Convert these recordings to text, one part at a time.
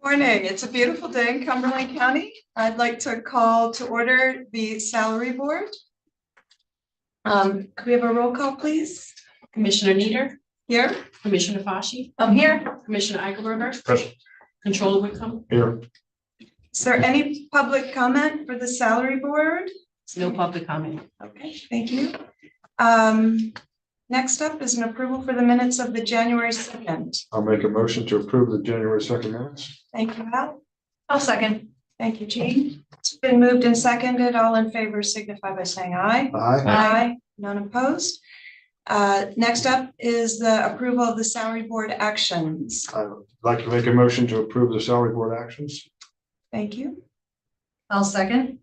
Morning. It's a beautiful day in Cumberland County. I'd like to call to order the salary board. Could we have a roll call, please? Commissioner Nieder. Here. Commissioner Fashi. I'm here. Commissioner Eichelberger. Present. Controller Whitcomb. Here. Is there any public comment for the salary board? No public comment. Okay, thank you. Next up is an approval for the minutes of the January 2nd. I'll make a motion to approve the January 2nd minutes. Thank you, Al. I'll second. Thank you, Jean. It's been moved and seconded. All in favor signify by saying aye. Aye. Aye. None opposed. Next up is the approval of the salary board actions. I'd like to make a motion to approve the salary board actions. Thank you. I'll second.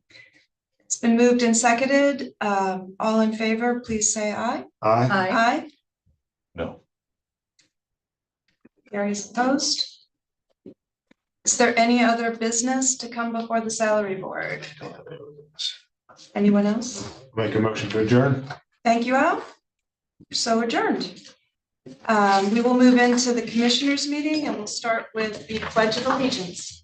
It's been moved and seconded. All in favor, please say aye. Aye. Aye. Aye. No. Carries opposed. Is there any other business to come before the salary board? Anyone else? Make a motion to adjourn. Thank you, Al. So adjourned. We will move into the commissioners meeting and we'll start with the Pledge of Allegiance.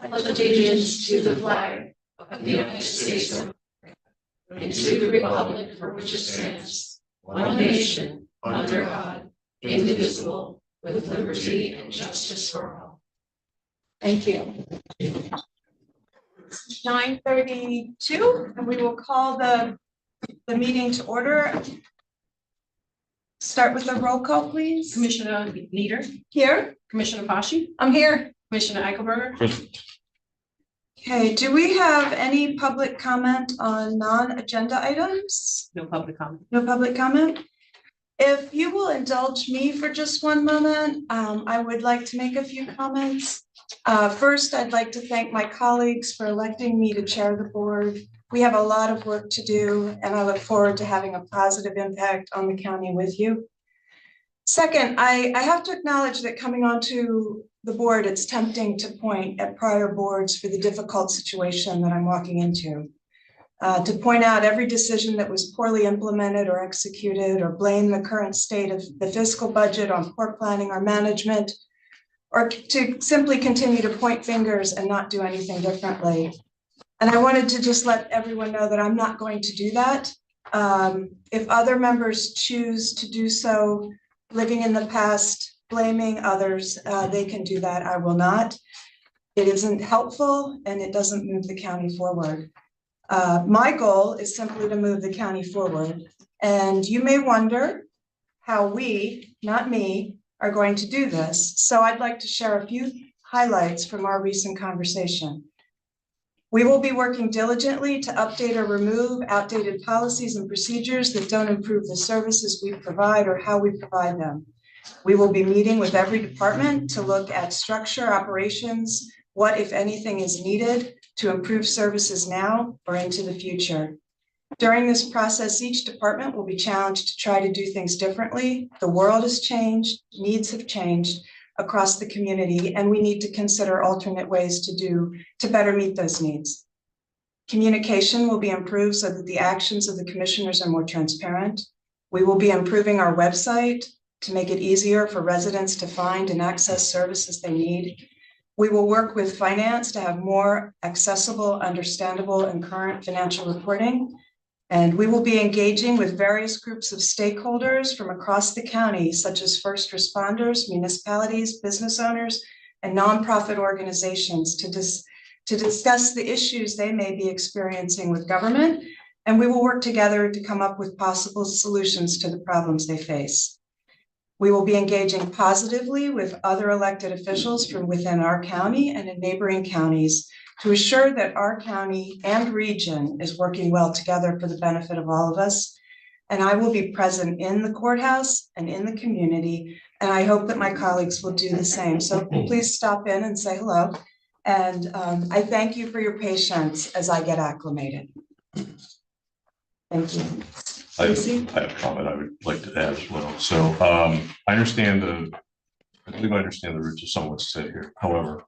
Allegiance to the flag of the United States of America and to the republic for which it stands, one nation, under God, indivisible, with liberty and justice for all. Thank you. 9:32, and we will call the meeting to order. Start with a roll call, please. Commissioner Nieder. Here. Commissioner Fashi. I'm here. Commissioner Eichelberger. Present. Okay, do we have any public comment on non-agenda items? No public comment. No public comment? If you will indulge me for just one moment, I would like to make a few comments. First, I'd like to thank my colleagues for electing me to chair the board. We have a lot of work to do, and I look forward to having a positive impact on the county with you. Second, I have to acknowledge that coming onto the board, it's tempting to point at prior boards for the difficult situation that I'm walking into. To point out every decision that was poorly implemented or executed, or blame the current state of the fiscal budget on poor planning or management, or to simply continue to point fingers and not do anything differently. And I wanted to just let everyone know that I'm not going to do that. If other members choose to do so, living in the past, blaming others, they can do that. I will not. It isn't helpful and it doesn't move the county forward. My goal is simply to move the county forward. And you may wonder how we, not me, are going to do this. So I'd like to share a few highlights from our recent conversation. We will be working diligently to update or remove outdated policies and procedures that don't improve the services we provide or how we provide them. We will be meeting with every department to look at structure, operations, what, if anything, is needed to improve services now or into the future. During this process, each department will be challenged to try to do things differently. The world has changed, needs have changed across the community, and we need to consider alternate ways to better meet those needs. Communication will be improved so that the actions of the commissioners are more transparent. We will be improving our website to make it easier for residents to find and access services they need. We will work with finance to have more accessible, understandable, and current financial reporting. And we will be engaging with various groups of stakeholders from across the county, such as first responders, municipalities, business owners, and nonprofit organizations to discuss the issues they may be experiencing with government. And we will work together to come up with possible solutions to the problems they face. We will be engaging positively with other elected officials from within our county and in neighboring counties to assure that our county and region is working well together for the benefit of all of us. And I will be present in the courthouse and in the community, and I hope that my colleagues will do the same. So please stop in and say hello. And I thank you for your patience as I get acclimated. Thank you. I have a comment I would like to add as well. So I believe I understand the roots of some of what's said here. However,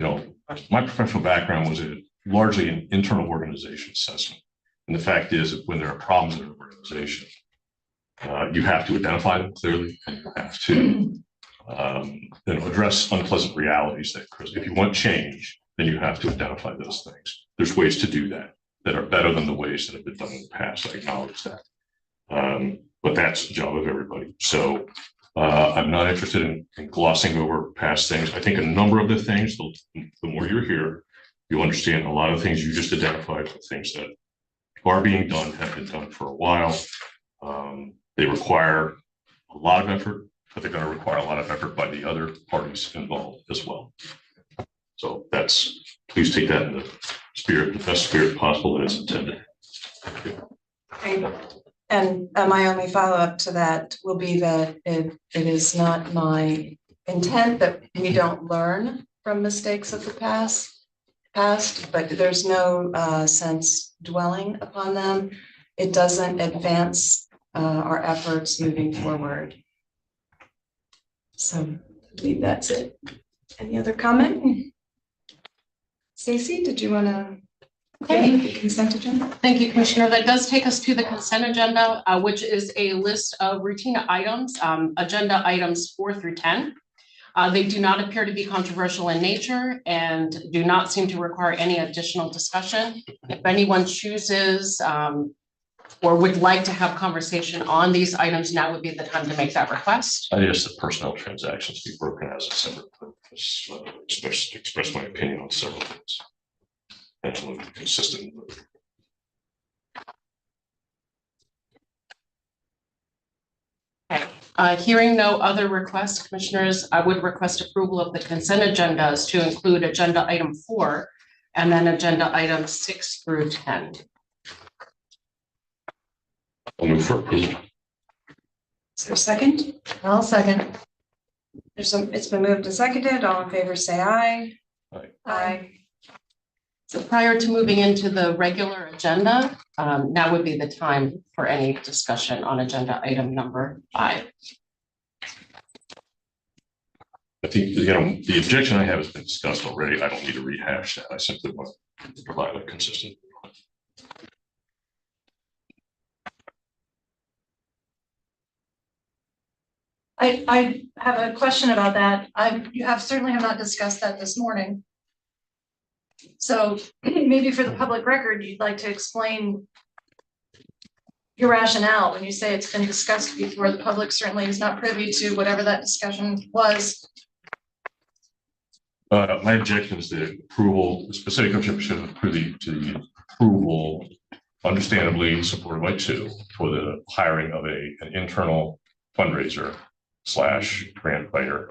my professional background was largely an internal organization assessment. And the fact is that when there are problems in an organization, You have to identify them clearly, and you have to address unpleasant realities that, if you want change, then you have to identify those things. There's ways to do that that are better than the ways that have been done in the past. I acknowledge that. But that's the job of everybody. So I'm not interested in glossing over past things. I think a number of the things, the more you're here, you'll understand a lot of things you just identified, the things that are being done, have been done for a while. They require a lot of effort, but they're going to require a lot of effort by the other parties involved as well. So please take that in the spirit, the best spirit possible that it's intended. And my only follow-up to that will be that it is not my intent that we don't learn from mistakes of the past, but there's no sense dwelling upon them. It doesn't advance our efforts moving forward. So I believe that's it. Any other comment? Stacy, did you want to? Okay. The consent agenda? Thank you, Commissioner. That does take us to the consent agenda, which is a list of routine items, agenda items 4 through 10. They do not appear to be controversial in nature and do not seem to require any additional discussion. If anyone chooses or would like to have conversation on these items, now would be the time to make that request. I ask that personnel transactions be broken as a separate purpose. Express my opinion on several things. And consistent. Okay. Hearing no other requests, Commissioners, I would request approval of the consent agendas to include agenda item 4 and then agenda items 6 through 10. I'll move for approval. Is there a second? I'll second. It's been moved and seconded. All in favor, say aye. Aye. Aye. So prior to moving into the regular agenda, now would be the time for any discussion on agenda item number 5. I think, the objection I have has been discussed already. I don't need to rehash that. I simply want to provide a consistent. I have a question about that. You certainly have not discussed that this morning. So maybe for the public record, you'd like to explain your rationale when you say it's been discussed before. The public certainly is not privy to whatever that discussion was. My objection is the approval, the specific objection to the approval, understandably supported by 2, for the hiring of an internal fundraiser / grant writer.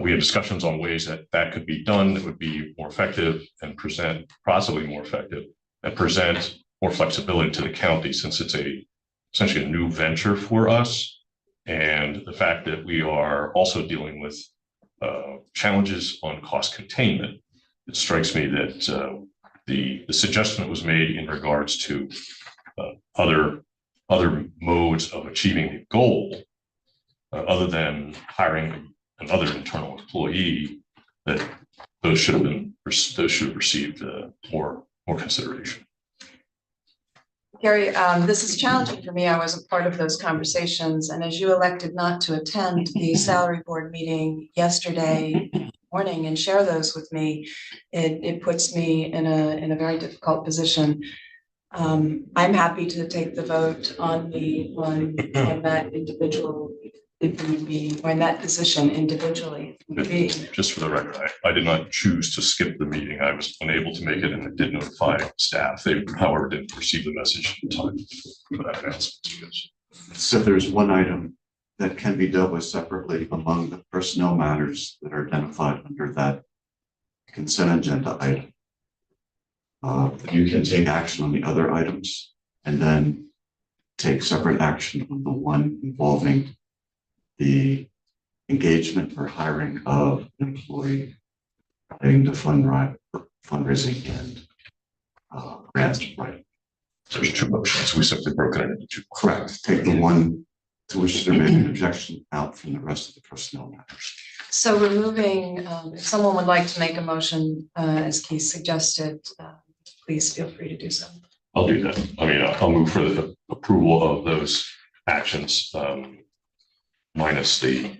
We have discussions on ways that could be done that would be more effective and possibly more effective and present more flexibility to the county, since it's essentially a new venture for us. And the fact that we are also dealing with challenges on cost containment, it strikes me that the suggestion that was made in regards to other modes of achieving the goal, other than hiring another internal employee, that those should have received more consideration. Gary, this is challenging for me. I was a part of those conversations, and as you elected not to attend the salary board meeting yesterday morning and share those with me, it puts me in a very difficult position. I'm happy to take the vote on that individual, if we be, or in that position individually. Just for the record, I did not choose to skip the meeting. I was unable to make it, and I did notify staff. They, however, didn't receive the message in time for that announcement. So there's one item that can be dealt with separately among the personnel matters that are identified under that consent agenda item. You can take action on the other items and then take separate action on the one involving the engagement or hiring of an employee relating to fundraising and grant writing. So there's 2 motions. We simply broken it into 2. Correct. Take the one to which there may be an objection out from the rest of the personnel matters. So removing, if someone would like to make a motion, as Keith suggested, please feel free to do so. I'll do that. I mean, I'll move for the approval of those actions, minus the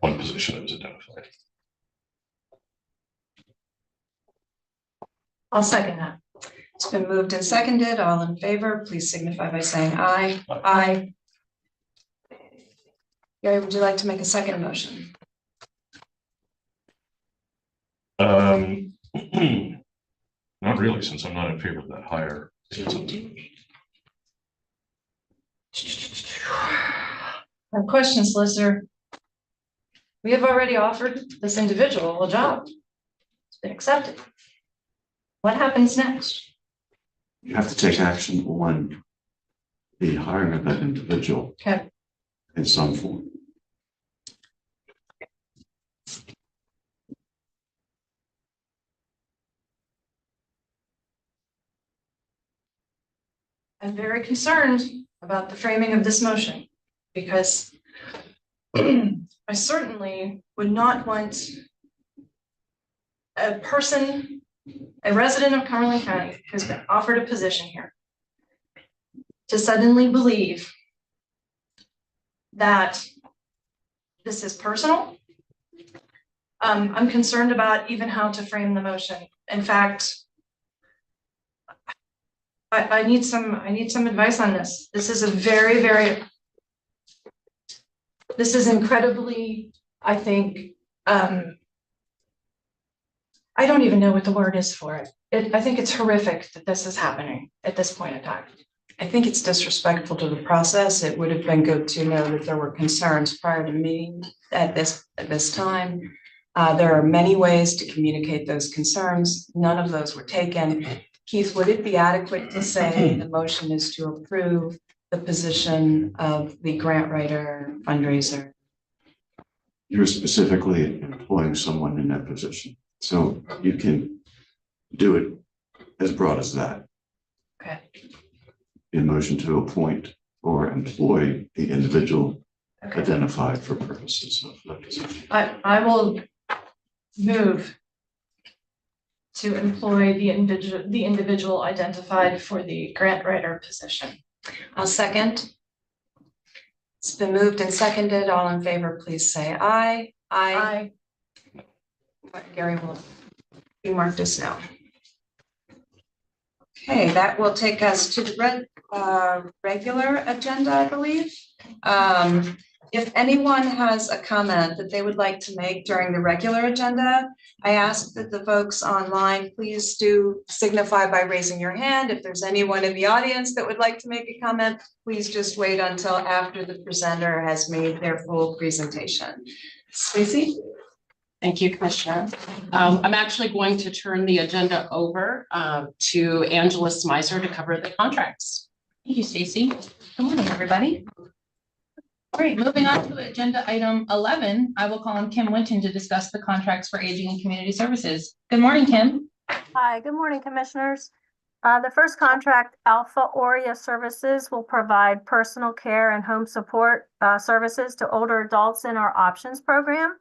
one position that was identified. I'll second that. It's been moved and seconded. All in favor, please signify by saying aye. Aye. Gary, would you like to make a second motion? Not really, since I'm not in favor of that hire. Our question, solicitor. We have already offered this individual a job. It's been accepted. What happens next? You have to take action on the hiring of that individual Okay, in some form. I'm very concerned about the framing of this motion because I certainly would not want a person, a resident of Cumberland County who's been offered a position here to suddenly believe that this is personal. I'm concerned about even how to frame the motion. In fact, I need some advice on this. This is a this is incredibly, I think, I don't even know what the word is for it. I think it's horrific that this is happening at this point in time. I think it's disrespectful to the process. It would have been good to know that there were concerns prior to meeting at this time. There are many ways to communicate those concerns. None of those were taken. Keith, would it be adequate to say the motion is to approve the position of the grant writer fundraiser? You're specifically employing someone in that position, so you can do it as broad as that. Okay. In motion to appoint or employ the individual identified for purposes of that position. I will move to employ the individual identified for the grant writer position. I'll second. It's been moved and seconded. All in favor, please say aye. Aye. Gary will mark this now. Okay, that will take us to the regular agenda, I believe. If anyone has a comment that they would like to make during the regular agenda, I ask that the folks online please do signify by raising your hand. If there's anyone in the audience that would like to make a comment, please just wait until after the presenter has made their full presentation. Stacey? Thank you, Commissioner. I'm actually going to turn the agenda over to Angela Smizer to cover the contracts. Thank you, Stacy. Good morning, everybody. All right, moving on to agenda item 11, I will call on Kim Winton to discuss the contracts for aging and community services. Good morning, Kim. Hi, good morning, Commissioners. The first contract, Alpha Aurea Services, will provide personal care and home support services to older adults in our options program.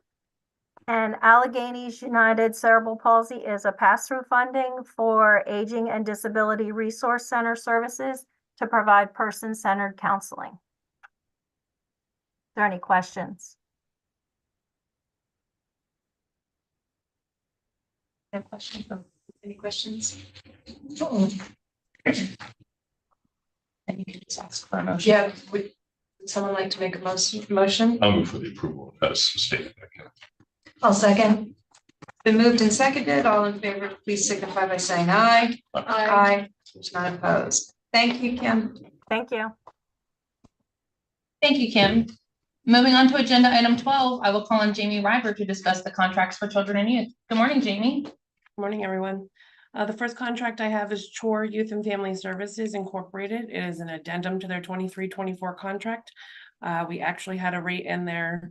And Alleghenies United Cerebral Palsy is a pass-through funding for Aging and Disability Resource Center services to provide person-centered counseling. Are there any questions? Any questions? Any questions? And you can just ask for a motion. Yeah, would someone like to make a motion? I'll move for the approval as stated. I'll second. Been moved and seconded. All in favor, please signify by saying aye. Aye. There's not opposed. Thank you, Kim. Thank you. Thank you, Kim. Moving on to agenda item 12, I will call on Jamie River to discuss the contracts for children and youth. Good morning, Jamie. Good morning, everyone. The first contract I have is Chore Youth and Family Services Incorporated. It is an addendum to their 23-24 contract. We actually had a rate in there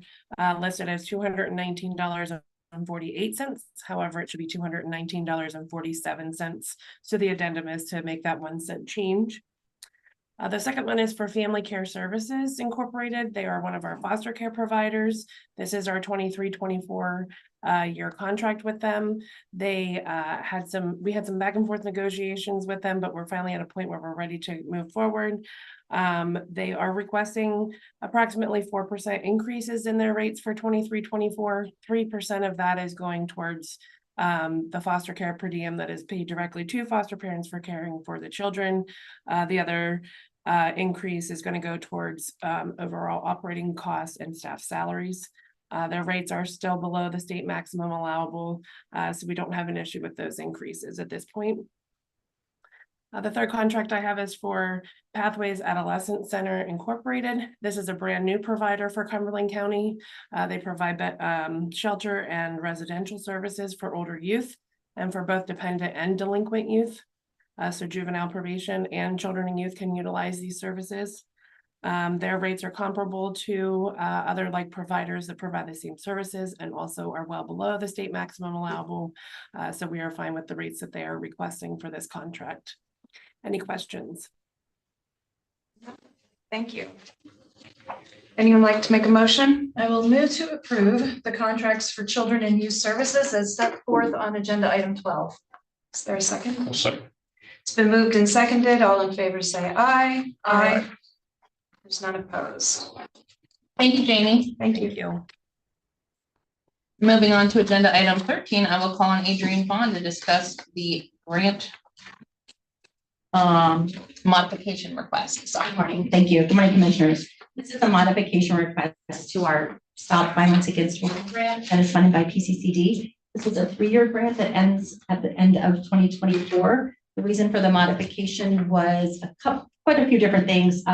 listed as $219.48. However, it should be $219.47. So the addendum is to make that 1 cent change. The second one is for Family Care Services Incorporated. They are one of our foster care providers. This is our 23-24 year contract with them. We had some back and forth negotiations with them, but we're finally at a point where we're ready to move forward. They are requesting approximately 4% increases in their rates for 23-24. 3% of that is going towards the foster care per diem that is paid directly to foster parents for caring for the children. The other increase is going to go towards overall operating costs and staff salaries. Their rates are still below the state maximum allowable, so we don't have an issue with those increases at this point. The third contract I have is for Pathways Adolescent Center Incorporated. This is a brand new provider for Cumberland County. They provide shelter and residential services for older youth and for both dependent and delinquent youth. So juvenile probation and children and youth can utilize these services. Their rates are comparable to other like providers that provide the same services and also are well below the state maximum allowable. So we are fine with the rates that they are requesting for this contract. Any questions? Thank you. Anyone like to make a motion? I will move to approve the contracts for children and youth services as set forth on agenda item 12. Is there a second? I'll second. It's been moved and seconded. All in favor say aye. Aye. There's none opposed. Thank you, Jamie. Thank you. Thank you. Moving on to agenda item 13, I will call on Adrienne Bond to discuss the grant modification request. Good morning. Thank you. Good morning, commissioners. This is a modification request to our Stop Violence Against Women grant that is funded by PCCD. This is a 3-year grant that ends at the end of 2024. The reason for the modification was quite a few different things.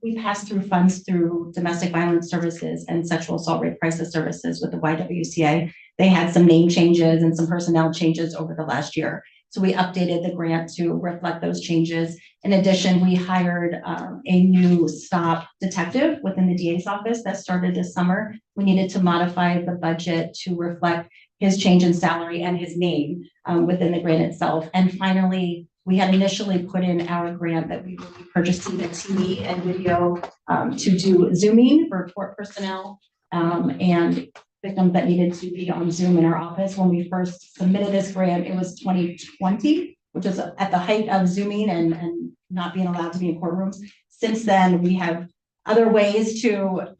We passed through funds through domestic violence services and sexual assault rape crisis services with the YWCA. They had some name changes and some personnel changes over the last year. So we updated the grant to reflect those changes. In addition, we hired a new stop detective within the DA's office that started this summer. We needed to modify the budget to reflect his change in salary and his name within the grant itself. And finally, we had initially put in our grant that we would be purchasing the TV and video to do Zooming for court personnel and victims that needed to be on Zoom in our office. When we first submitted this grant, it was 2020, which is at the height of Zooming and not being allowed to be in courtrooms. Since then, we have other ways to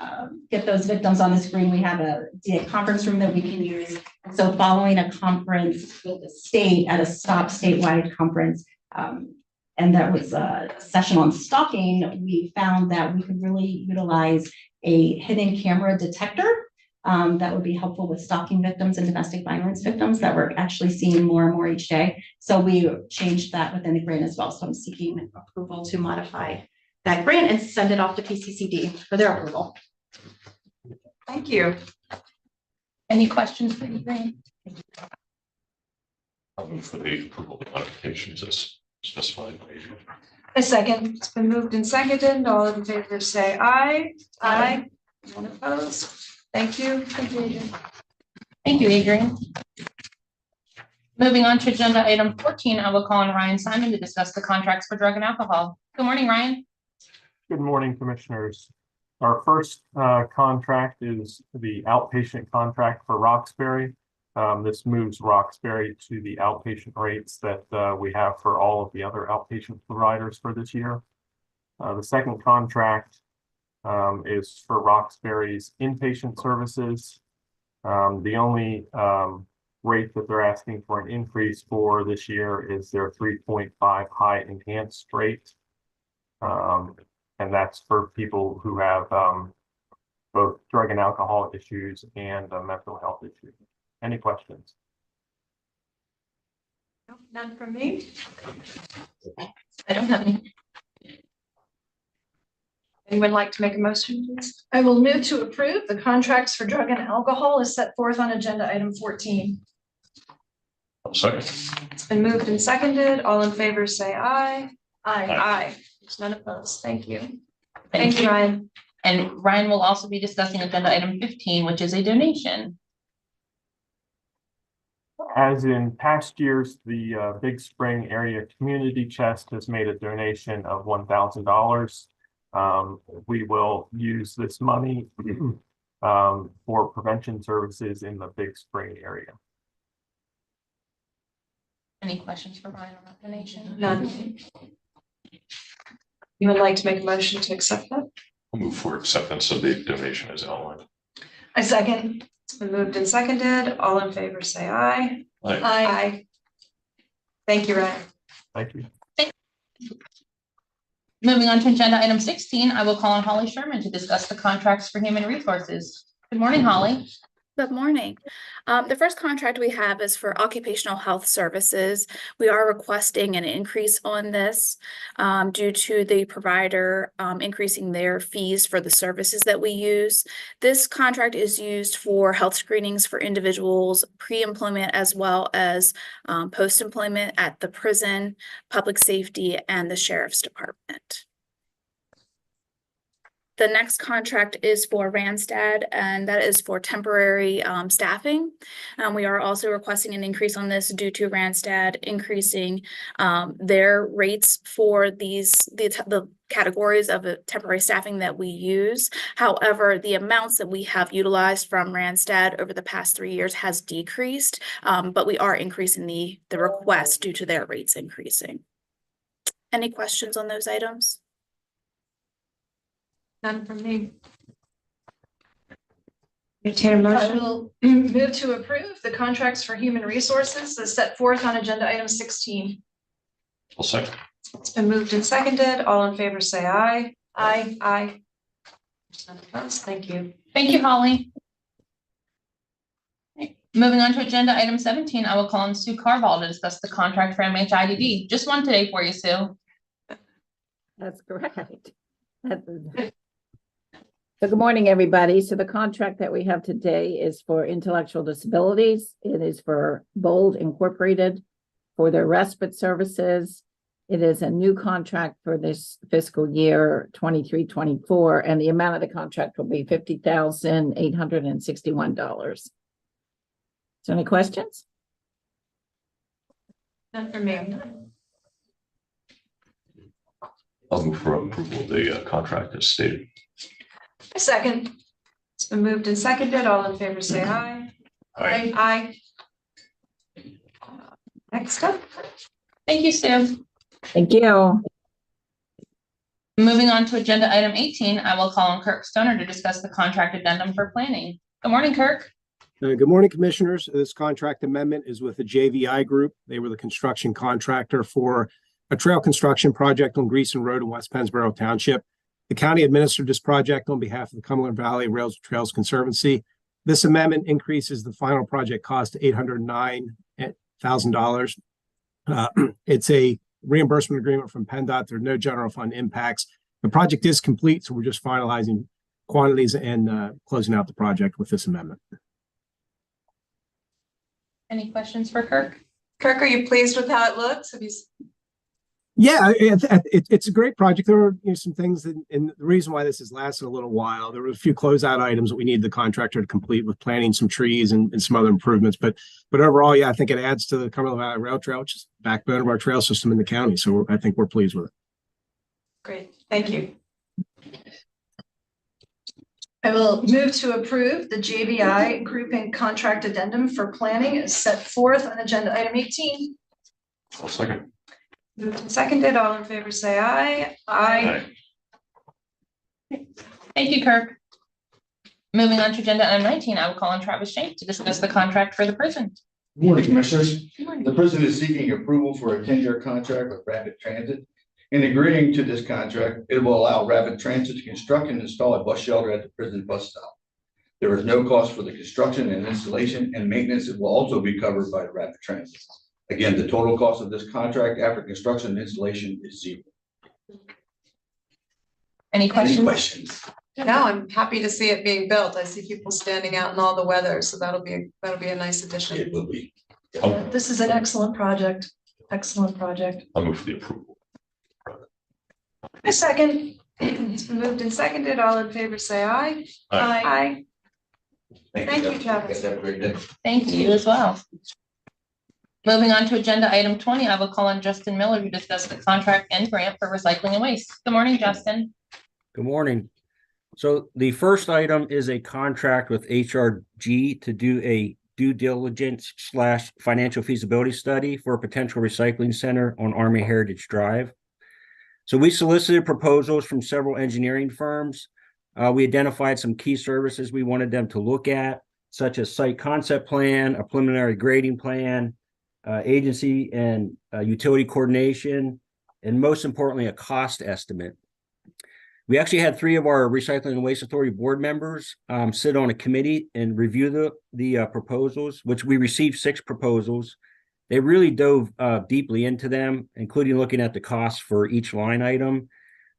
get those victims on the screen. We have a DA conference room that we can use. So following a conference with the state at a Stop statewide conference, and that was a session on stalking, we found that we could really utilize a hidden camera detector that would be helpful with stalking victims and domestic violence victims that we're actually seeing more and more each day. So we changed that within the grant as well. So I'm seeking approval to modify that grant and send it off to PCCD for their approval. Thank you. Any questions for Adrienne? I'll move for the approval of the modifications as specified by Adrienne. A second. It's been moved and seconded. All in favor say aye. Aye. None opposed. Thank you. Thank you, Adrienne. Thank you, Adrienne. Moving on to agenda item 14, I will call on Ryan Simon to discuss the contracts for drug and alcohol. Good morning, Ryan. Good morning, commissioners. Our first contract is the outpatient contract for Roxbury. This moves Roxbury to the outpatient rates that we have for all of the other outpatient providers for this year. The second contract is for Roxbury's inpatient services. The only rate that they're asking for an increase for this year is their 3.5 high enhanced rate. And that's for people who have both drug and alcohol issues and mental health issues. Any questions? No, none from me. I don't have any. Anyone like to make a motion, please? I will move to approve the contracts for drug and alcohol as set forth on agenda item 14. I'll second. It's been moved and seconded. All in favor say aye. Aye. Aye. There's none opposed. Thank you. Thank you, Ryan. And Ryan will also be discussing agenda item 15, which is a donation. As in past years, the Big Spring Area Community Chest has made a donation of $1,000. We will use this money for prevention services in the Big Spring area. Any questions for Ryan on that donation? None. You would like to make a motion to accept that? I'll move for acceptance of the donation as outlined. I second. It's been moved and seconded. All in favor, say aye. Aye. Aye. Thank you, Ryan. Thank you. Moving on to agenda item 16, I will call on Holly Sherman to discuss the contracts for human resources. Good morning, Holly. Good morning. The first contract we have is for occupational health services. We are requesting an increase on this due to the provider increasing their fees for the services that we use. This contract is used for health screenings for individuals pre-employment as well as post-employment at the prison, public safety, and the sheriff's department. The next contract is for Randstad, and that is for temporary staffing. We are also requesting an increase on this due to Randstad increasing their rates for the categories of temporary staffing that we use. However, the amounts that we have utilized from Randstad over the past 3 years has decreased, but we are increasing the request due to their rates increasing. Any questions on those items? None from me. Entertain a I motion. will move to approve the contracts for human resources as set forth on agenda item 16. I'll second. It's been moved and seconded. All in favor, say aye. Aye. Aye. None opposed. Thank you. Thank you, Holly. Moving on to agenda item 17, I will call on Sue Carval to discuss the contract for MHIDD. Just one today for you, Sue. That's correct. So good morning, everybody. So the contract that we have today is for intellectual disabilities. It is for Bold Incorporated for their respite services. It is a new contract for this fiscal year 23-24, and the amount of the contract will be $50,861. So any questions? None from me. I'll move for approval of the contract as stated. I second. It's been moved and seconded. All in favor, say aye. Aye. Aye. Next up. Thank you, Sue. Thank you. Moving on to agenda item 18, I will call on Kirk Stoner to discuss the contract addendum for planning. Good morning, Kirk. Good morning, Commissioners. This contract amendment is with the JVI Group. They were the construction contractor for a trail construction project on Greason Road in West Pennsboro Township. The county administered this project on behalf of the Cumberland Valley Rails and Trails Conservancy. This amendment increases the final project cost to $809,000. It's a reimbursement agreement from PennDOT. There are no general fund impacts. The project is complete, so we're just finalizing quantities and closing out the project with this amendment. Any questions for Kirk? Kirk, are you pleased with how it looks? Have you? Yeah, it's a great project. There were some things that, and the reason why this has lasted a little while, there were a few closeout items that we needed the contractor to complete with planting some trees and some other improvements. But overall, yeah, I think it adds to the Cumberland Valley Rail Trail, which is the backbone of our trail system in the county. So I think we're pleased with it. Great, thank you. I will move to approve the JVI Group and Contract Addendum for planning as set forth on agenda item 18. I'll second. Moved and seconded. All in favor, say aye. Aye. Thank you, Kirk. Moving on to agenda item 19, I will call on Travis Shank to discuss the contract for the prison. Good morning, Commissioners. The prison is seeking approval for a 10-year contract with Rapid Transit. In agreeing to this contract, it will allow Rapid Transit to construct and install a bus shelter at the prison bus stop. There is no cost for the construction and installation, and maintenance will also be covered by the Rapid Transit. Again, the total cost of this contract after construction and installation is $0. Any questions? Any questions? No, I'm happy to see it being built. I see people standing out in all the weather, so that'll be a nice addition. It will be. This is an excellent project. Excellent project. I'll move for the approval. I second. It's been moved and seconded. All in favor, say aye. Aye. Aye. Thank you, guys. Travis. Have a great day. Thank you as well. Moving on to agenda item 20, I will call on Justin Miller to discuss the contract and grant for recycling and waste. Good morning, Justin. Good morning. So the first item is a contract with HRG to do a due diligence / financial feasibility study for a potential recycling center on Army Heritage Drive. So we solicited proposals from several engineering firms. We identified some key services we wanted them to look at, such as site concept plan, a preliminary grading plan, agency and utility coordination, and most importantly, a cost estimate. We actually had 3 of our Recycling and Waste Authority board members sit on a committee and review the proposals, which we received 6 proposals. They really dove deeply into them, including looking at the costs for each line item.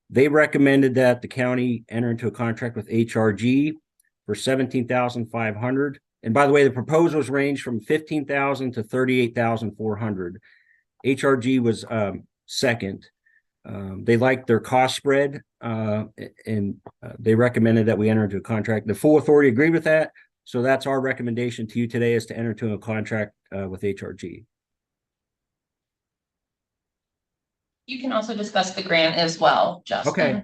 They recommended that the county enter into a contract with HRG for $17,500. And by the way, the proposals range from $15,000 to $38,400. HRG was second. They liked their cost spread, and they recommended that we enter into a contract. The full authority agreed with that. So that's our recommendation to you today, is to enter into a contract with HRG. You can also discuss the grant as well, Justin. Okay.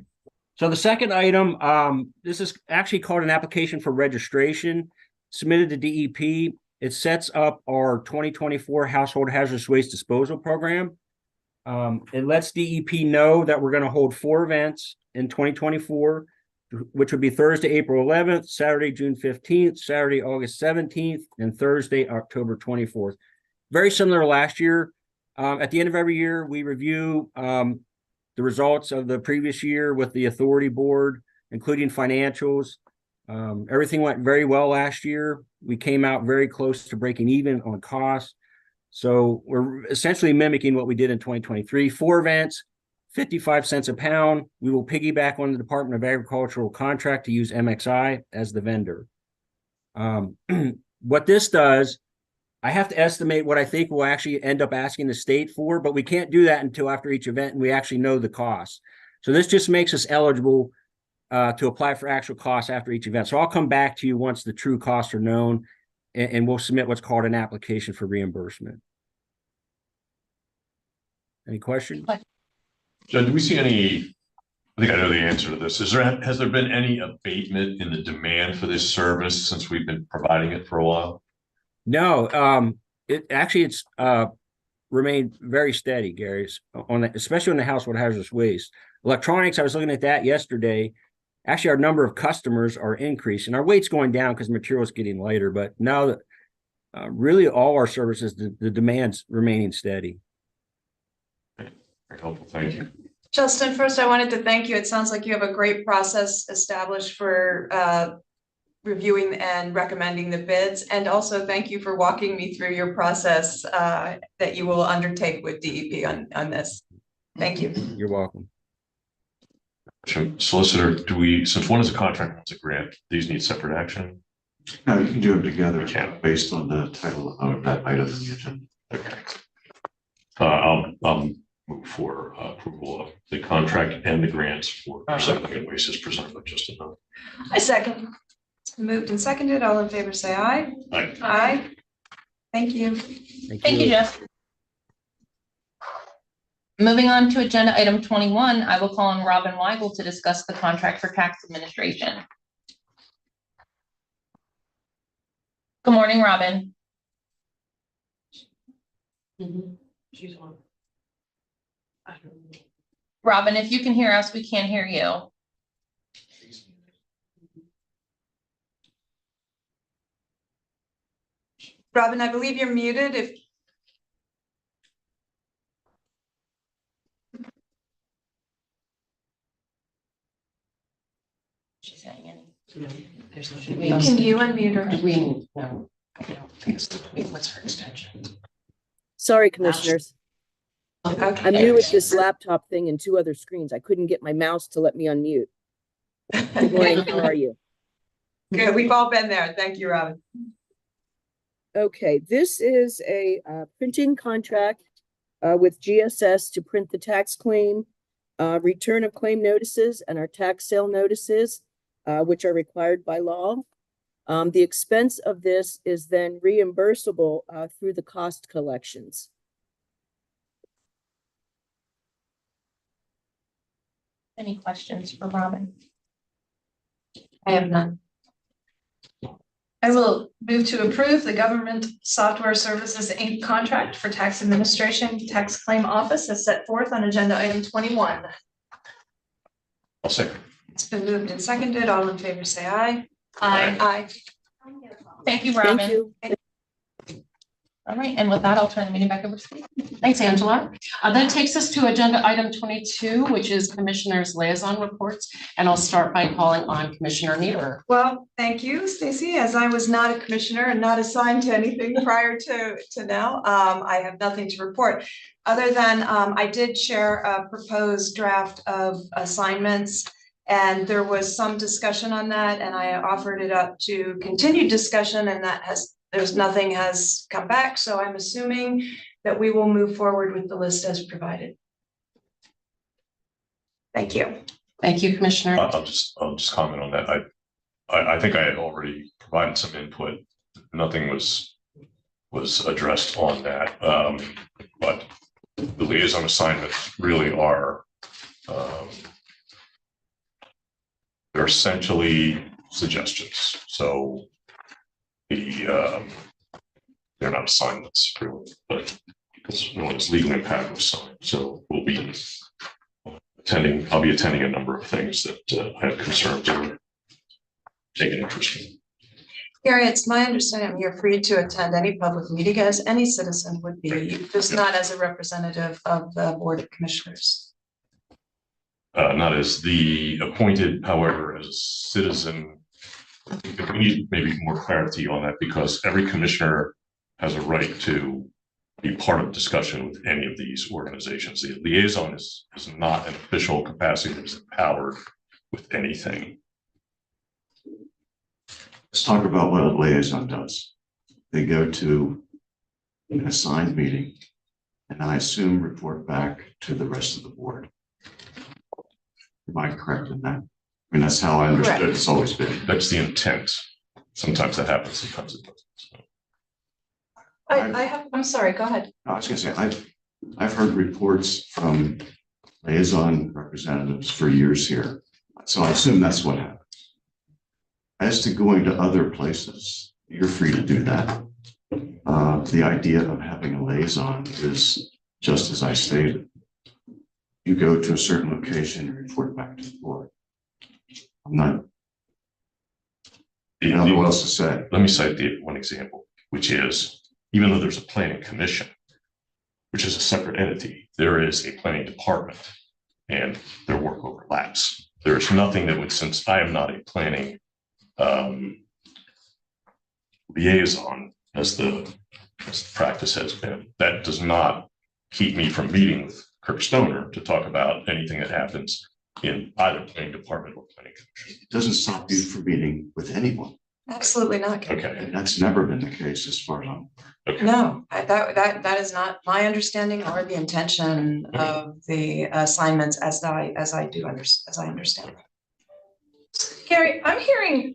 So the second item, this is actually called an application for registration submitted to DEP. It sets up our 2024 household hazardous waste disposal program. It lets DEP know that we're going to hold 4 events in 2024, which would be Thursday, April 11th, Saturday, June 15th, Saturday, August 17th, and Thursday, October 24th. Very similar to last year. At the end of every year, we review the results of the previous year with the authority board, including financials. Everything went very well last year. We came out very close to breaking even on cost. So we're essentially mimicking what we did in 2023. 4 events, 55 cents a pound. We will piggyback on the Department of Agricultural contract to use MXI as the vendor. What this does, I have to estimate what I think we'll actually end up asking the state for, but we can't do that until after each event and we actually know the cost. So this just makes us eligible to apply for actual costs after each event. So I'll come back to you once the true costs are known, and we'll submit what's called an application for reimbursement. Any questions? John, do we see any, I think I know the answer to this. Has there been any abatement in the demand for this service since we've been providing it for a while? No, it's remained very steady, Gary, especially on the household hazardous waste. Electronics, I was looking at that yesterday. Actually, our number of customers are increasing. Our weight's going down because material is getting lighter, but now that really all our services, the demand's remaining steady. Very helpful, thank you. Justin, first I wanted to thank you. It sounds like you have a great process established for reviewing and recommending the bids. And also thank you for walking me through your process that you will undertake with DEP on this. Thank you. You're welcome. Solicitor, since one is a contract, one's a grant, these need separate action? No, you can do them together based on the title of that item in the agenda. Okay. I'll move for approval of the contract and the grants for recycling and waste as presented by Justin. I second. Moved and seconded. All in favor, say aye. Aye. Aye. Thank you. Thank you, Jeff. Moving on to agenda item 21, I will call on Robin Weigel to discuss the contract for tax administration. Good morning, Robin. She's on. Robin, if you can hear us, we can't hear you. Robin, I believe you're muted. If She's saying any. can you unmute her? What's her extension? Sorry, commissioners. Okay. I'm new with this laptop thing and 2 other screens. I couldn't get my mouse to let me unmute. Good morning, how are you? Good, we've all been there. Thank you, Robin. Okay, this is a printing contract with GSS to print the tax claim, return of claim notices and our tax sale notices, which are required by law. The expense of this is then reimbursable through the cost collections. Any questions for Robin? I have none. I will move to approve the Government Software Services Inc. contract for tax administration, tax claim office as set forth on agenda item 21. I'll say. It's been moved and seconded. All in favor, say aye. Aye. Aye. Thank you, Robin. Thank you. All right, and with that, I'll turn the meeting back over to Steve. Thanks, Angela. That takes us to agenda item 22, which is Commissioners' Liaison Reports. And I'll start by calling on Commissioner Nieder. Well, thank you, Stacy. As I was not a commissioner and not assigned to anything prior to now, I have nothing to report. Other than I did share a proposed draft of assignments, and there was some discussion on that, and I offered it up to continued discussion, and nothing has come back, so I'm assuming that we will move forward with the list as provided. Thank you. Thank you, Commissioner. I'll just comment on that. I think I had already provided some input. Nothing was addressed on that, but the liaison assignments really are they're essentially suggestions. So they're not assignments really, but because no one is legally empowered to assign. So we'll be attending. I'll be attending a number of things that I have concerns or taken interest in. Gary, it's my understanding you're free to attend any public meeting as any citizen would be, just not as a representative of the Board of Commissioners. Not as the appointed, however, as a citizen. I think we need maybe more clarity on that because every commissioner has a right to be part of discussion with any of these organizations. The liaison is not an official capacity that is empowered with anything. Let's talk about what a liaison does. They go to an assigned meeting and I assume report back to the rest of the board. Am I correct in that? I mean, that's how I understood it. It's always been. That's the intent. Sometimes that happens, sometimes it doesn't. I'm sorry, go ahead. I was gonna say, I've heard reports from liaison representatives for years here. So I assume that's what happens. As to going to other places, you're free to do that. The idea of having a liaison is just as I stated. You go to a certain location and report back to the board. I don't know what else to say. Let me cite the one example, which is even though there's a planning commission, which is a separate entity, there is a planning department and their work overlaps. There is nothing that would, since I am not a planning liaison, as the practice has been, that does not keep me from meeting with Kirk Stoner to talk about anything that happens in either planning department or planning commission. It doesn't stop you from meeting with anyone. Absolutely not. Gary. Okay. And that's never been the case as far as I'm aware. Okay. No, that is not my understanding or the intention of the assignments as I understand. Gary,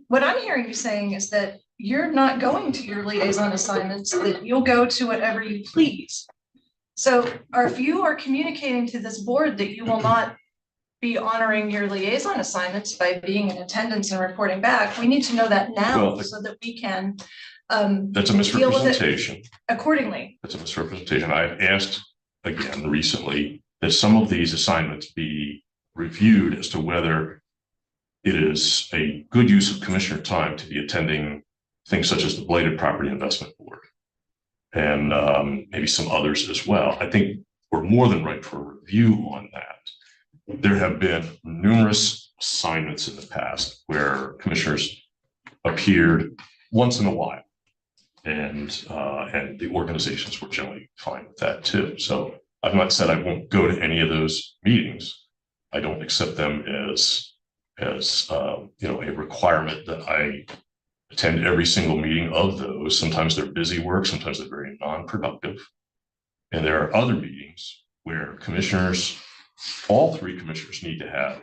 what I'm hearing you saying is that you're not going to your liaison assignments, that you'll go to whatever you please. So, or if you are communicating to this board that you will not be honoring your liaison assignments by being in attendance and reporting back, we need to know that now so that we can that's a misrepresentation. Accordingly. That's a misrepresentation. I've asked again recently that some of these assignments be reviewed as to whether it is a good use of commissioner time to be attending things such as the Blighted Property Investment Board and maybe some others as well. I think we're more than right for a review on that. There have been numerous assignments in the past where commissioners appeared once in a while, and the organizations were generally fine with that too. So I've not said I won't go to any of those meetings. I don't accept them as a requirement that I attend every single meeting of those. Sometimes they're busy work, sometimes they're very non-productive. And there are other meetings where commissioners, all three commissioners need to have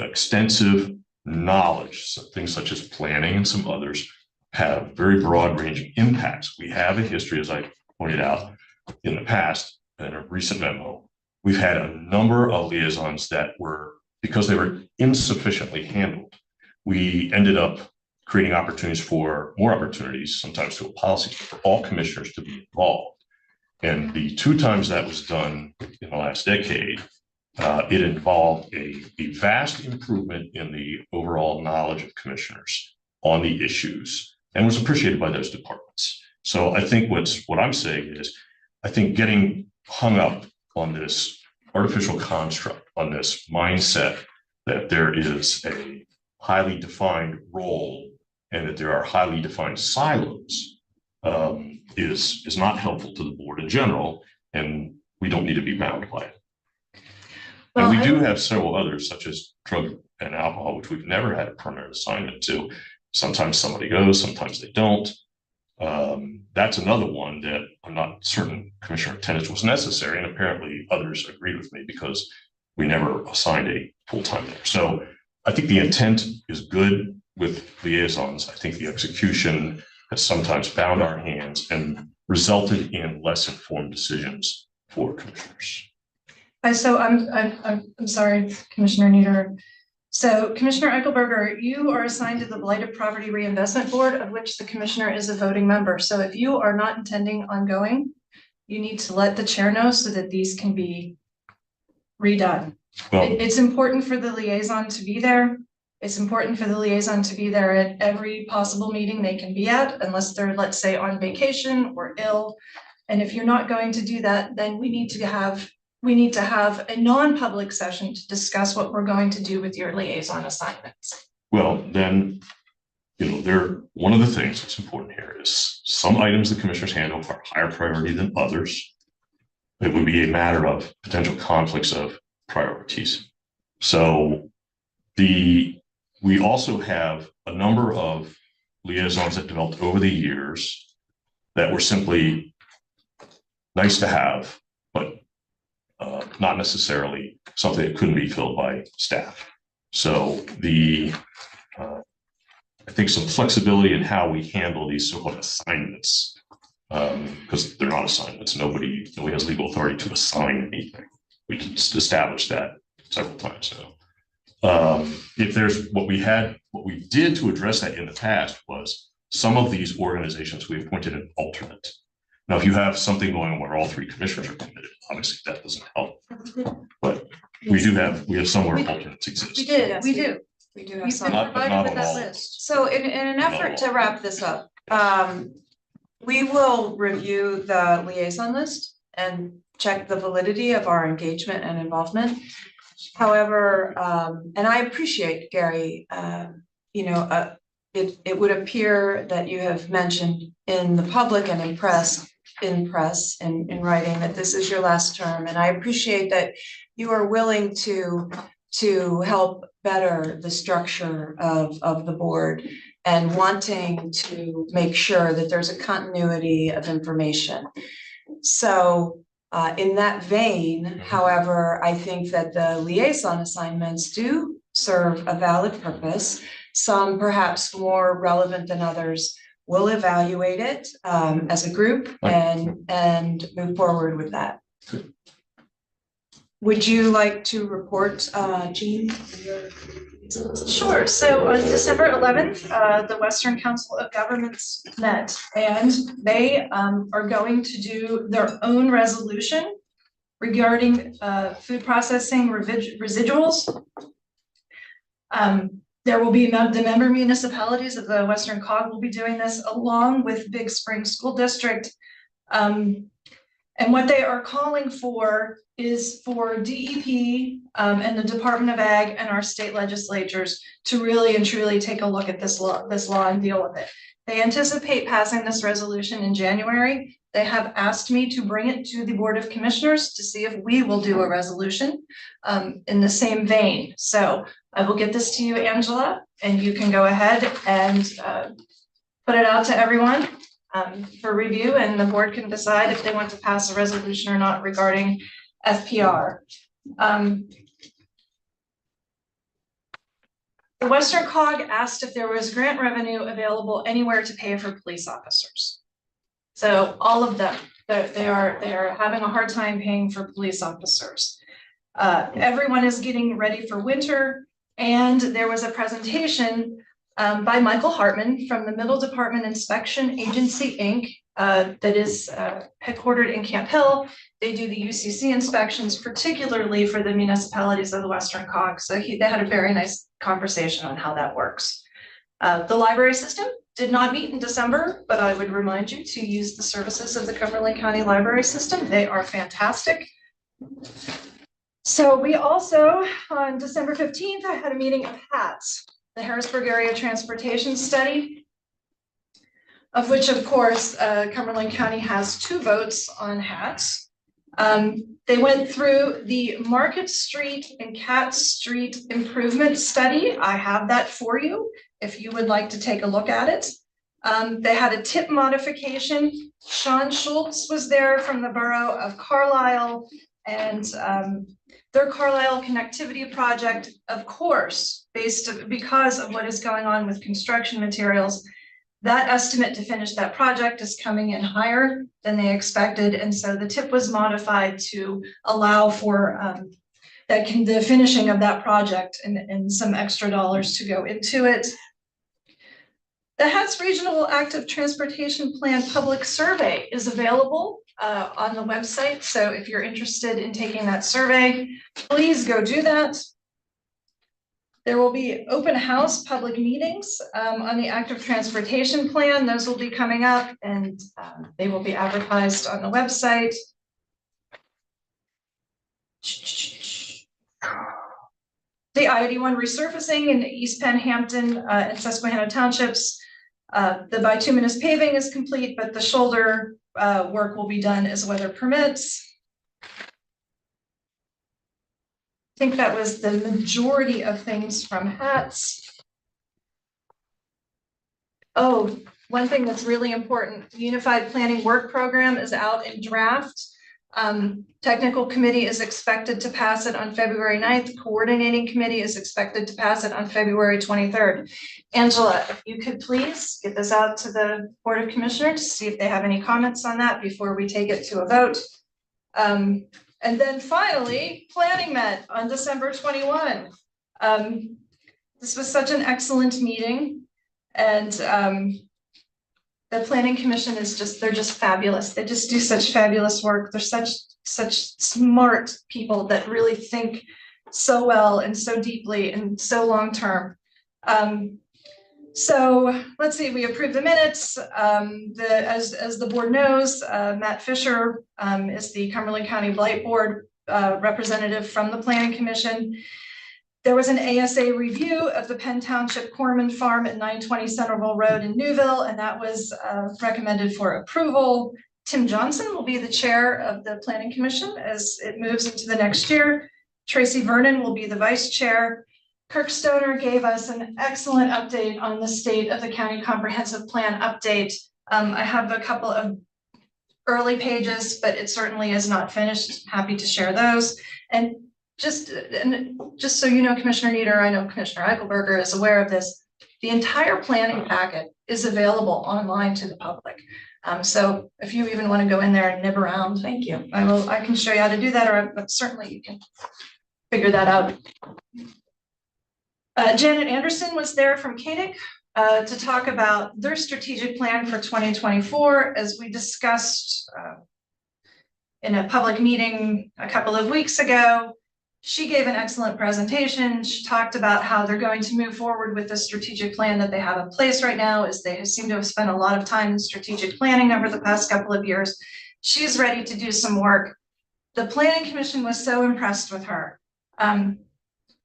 extensive knowledge, so things such as planning and some others have very broad ranging impacts. We have a history, as I pointed out in the past, in a recent memo, we've had a number of liaisons that were, because they were insufficiently handled, we ended up creating opportunities for more opportunities, sometimes to a policy for all commissioners to be involved. And the 2 times that was done in the last decade, it involved a vast improvement in the overall knowledge of commissioners on the issues and was appreciated by those departments. So I think what I'm saying is, I think getting hung up on this artificial construct, on this mindset that there is a highly defined role and that there are highly defined silos is not helpful to the board in general, and we don't need to be bound by it. And we do have several others, such as drug and alcohol, which we've never had a permanent assignment to. Sometimes somebody goes, sometimes they don't. That's another one that I'm not certain Commissioner attendance was necessary, and apparently others agreed with me because we never assigned a full-time there. So I think the intent is good with liaisons. I think the execution has sometimes bound our hands and resulted in less informed decisions for commissioners. So I'm sorry, Commissioner Nieder. So Commissioner Eichelberger, you are assigned to the Blighted Property Reinvestment Board, of which the commissioner is a voting member. So if you are not intending on going, you need to let the chair know so that these can be redone. Well, It's important for the liaison to be there. It's important for the liaison to be there at every possible meeting they can be at, unless they're, let's say, on vacation or ill. And if you're not going to do that, then we need to have a non-public session to discuss what we're going to do with your liaison assignments. well, then, one of the things that's important here is some items the commissioners handle are higher priority than others. It would be a matter of potential conflicts of priorities. So we also have a number of liaisons that developed over the years that were simply nice to have, but not necessarily something that couldn't be filled by staff. So I think some flexibility in how we handle these so-called assignments, because they're not assignments. Nobody has legal authority to assign anything. We just established that several times now. If there's what we did to address that in the past was some of these organizations, we appointed an alternate. Now, if you have something going on where all 3 commissioners are committed, obviously that doesn't help. But we have somewhere alternates exist. We do. have some. Not Provided with that all. list. So in an effort to wrap this up, we will review the liaison list and check the validity of our engagement and involvement. However, and I appreciate, Gary, it would appear that you have mentioned in the public and in press, in writing, that this is your last term. And I appreciate that you are willing to help better the structure of the board and wanting to make sure that there's a continuity of information. So in that vein, however, I think that the liaison assignments do serve a valid purpose. Some perhaps more relevant than others. We'll evaluate it as a group and move forward with that. Would you like to report, Jean? Sure. So on December 11th, the Western Council of Governments met, and they are going to do their own resolution regarding food processing residuals. There will be the member municipalities of the Western COG will be doing this along with Big Spring School District. And what they are calling for is for DEP and the Department of Ag and our state legislatures to really and truly take a look at this law and deal with it. They anticipate passing this resolution in January. They have asked me to bring it to the Board of Commissioners to see if we will do a resolution in the same vein. So I will get this to you, Angela, and you can go ahead and put it out to everyone for review, and the board can decide if they want to pass a resolution or not regarding FPR. The Western Cog asked if there was grant revenue available anywhere to pay for police officers. So all of them, they are having a hard time paying for police officers. Everyone is getting ready for winter, and there was a presentation by Michael Hartman from the Middle Department Inspection Agency, Inc. That is headquartered in Camp Hill. They do the UCC inspections, particularly for the municipalities of the Western Cog. So they had a very nice conversation on how that works. The library system did not meet in December, but I would remind you to use the services of the Cumberland County Library System. They are fantastic. So we also, on December 15th, I had a meeting of HATS, the Harrisburg Area Transportation Study, of which, of course, Cumberland County has 2 votes on HATS. They went through the Market Street and Cat Street improvement study. I have that for you if you would like to take a look at it. They had a tip modification. Sean Schultz was there from the borough of Carlisle, and their Carlisle connectivity project, of course, because of what is going on with construction materials, that estimate to finish that project is coming in higher than they expected. And so the tip was modified to allow for the finishing of that project and some extra dollars to go into it. The HATS Regional Active Transportation Plan public survey is available on the website. So if you're interested in taking that survey, please go do that. There will be open house public meetings on the active transportation plan. Those will be coming up, and they will be advertised on the website. The I-81 resurfacing in East Penn, Hampton, and Susquehanna Townships. The bituminous paving is complete, but the shoulder work will be done as weather permits. I think that was the majority of things from HATS. Oh, one thing that's really important, the Unified Planning Work Program is out in draft. Technical committee is expected to pass it on February 9th. Coordinating committee is expected to pass it on February 23rd. Angela, if you could please get this out to the Board of Commissioners to see if they have any comments on that before we take it to a vote. And then finally, planning met on December 21. This was such an excellent meeting, and the Planning Commission is they're just fabulous. They just do such fabulous work. They're such smart people that really think so well and so deeply and so long term. So let's see, we approved the minutes. As the board knows, Matt Fisher is the Cumberland County Blight Board representative from the Planning Commission. There was an ASA review of the Penn Township Corman Farm at 920 Centerville Road in Newville, and that was recommended for approval. Tim Johnson will be the chair of the Planning Commission as it moves into the next year. Tracy Vernon will be the vice chair. Kirk Stoner gave us an excellent update on the state of the county comprehensive plan update. I have a couple of early pages, but it certainly is not finished. Happy to share those. And just so you know, Commissioner Nieder, I know Commissioner Eichelberger is aware of this. The entire planning packet is available online to the public. So if you even want to go in there and nib around, thank you. I can show you how to do that, but certainly you can figure that out. Janet Anderson was there from Koenig to talk about their strategic plan for 2024, as we discussed in a public meeting a couple of weeks ago. She gave an excellent presentation. She talked about how they're going to move forward with the strategic plan that they have in place right now, as they seem to have spent a lot of time in strategic planning over the past couple of years. She's ready to do some work. The Planning Commission was so impressed with her.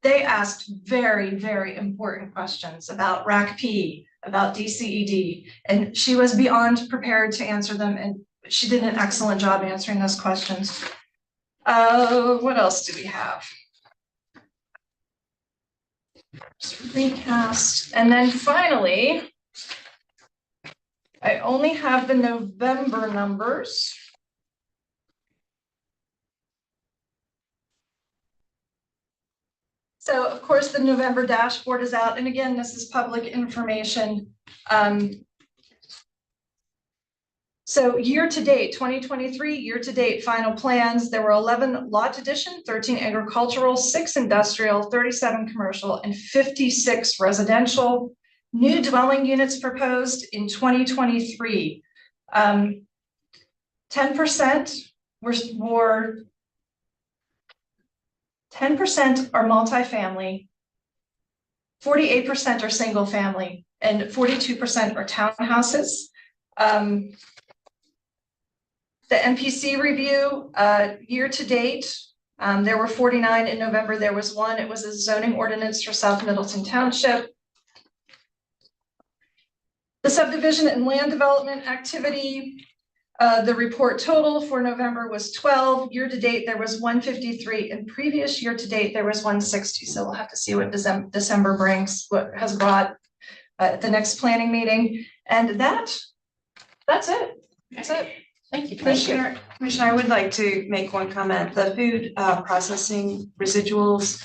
They asked very, very important questions about RACP, about DCED, and she was beyond prepared to answer them, and she did an excellent job answering those questions. What else do we have? Just recast. And then finally, I only have the November numbers. So of course, the November dashboard is out, and again, this is public information. So year-to-date, 2023, year-to-date final plans, there were 11 lot addition, 13 agricultural, 6 industrial, 37 commercial, and 56 residential. New dwelling units proposed in 2023. 10% were 10% are multifamily, 48% are single family, and 42% are townhouses. The MPC review, year to date, there were 49 in November. There was one. It was a zoning ordinance for South Middleton Township. The subdivision and land development activity, the report total for November was 12. Year to date, there was 153. And previous year to date, there was 160. So we'll have to see what December brings, what has brought at the next planning meeting. And that's it. That's it. Thank you. Commissioner, I would like to make one comment. The food processing residuals,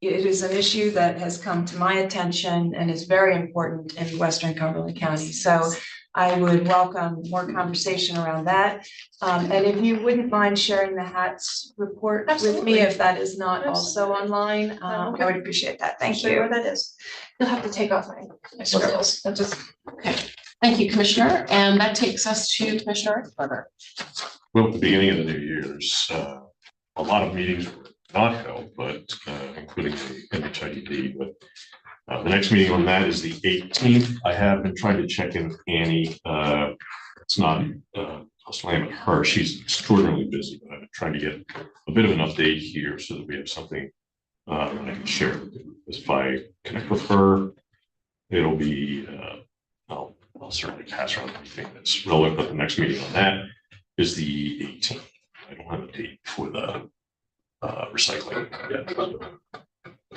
it is an issue that has come to my attention and is very important in Western Cumberland County. So I would welcome more conversation around that. And if you wouldn't mind sharing the HATS report with me, if that is not also online, I would appreciate that. Thank you. Where that is. You'll have to take off my scribbles. I'll just. Okay, thank you, Commissioner. And that takes us to Commissioner Eichelberger. Well, at the beginning of the new year, there's a lot of meetings were not held, but including the NHIDD. But the next meeting on that is the 18th. I have been trying to check in with Annie. It's not I'll slam at her. She's extraordinarily busy, but I've been trying to get a bit of an update here so that we have something that I can share with you. If I connect with her, it'll be I'll certainly pass around anything that's relevant, but the next meeting on that is the 18th. I don't have a date for the recycling yet.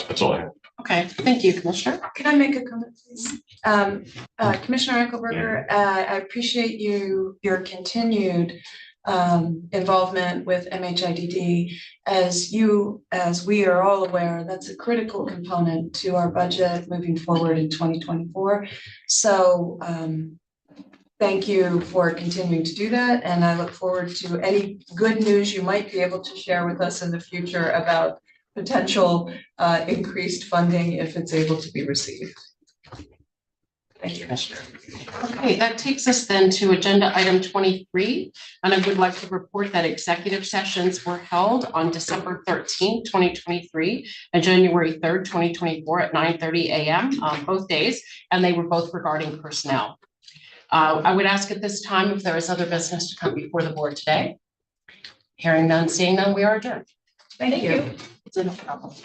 That's all I have. Okay, thank you, Commissioner. Can I make a comment, please? Commissioner Eichelberger, I appreciate your continued involvement with MHIDD. As we are all aware, that's a critical component to our budget moving forward in 2024. So thank you for continuing to do that. And I look forward to any good news you might be able to share with us in the future about potential increased funding if it's able to be received. Thank you, Commissioner. Okay, that takes us then to agenda item 23. And I would like to report that executive sessions were held on December 13th, 2023 and January 3rd, 2024 at 9:30 a.m. on both days. And they were both regarding personnel. I would ask at this time if there is other business to come before the board today. Hearing none, seeing none, we are adjourned. Thank you. It's no problem.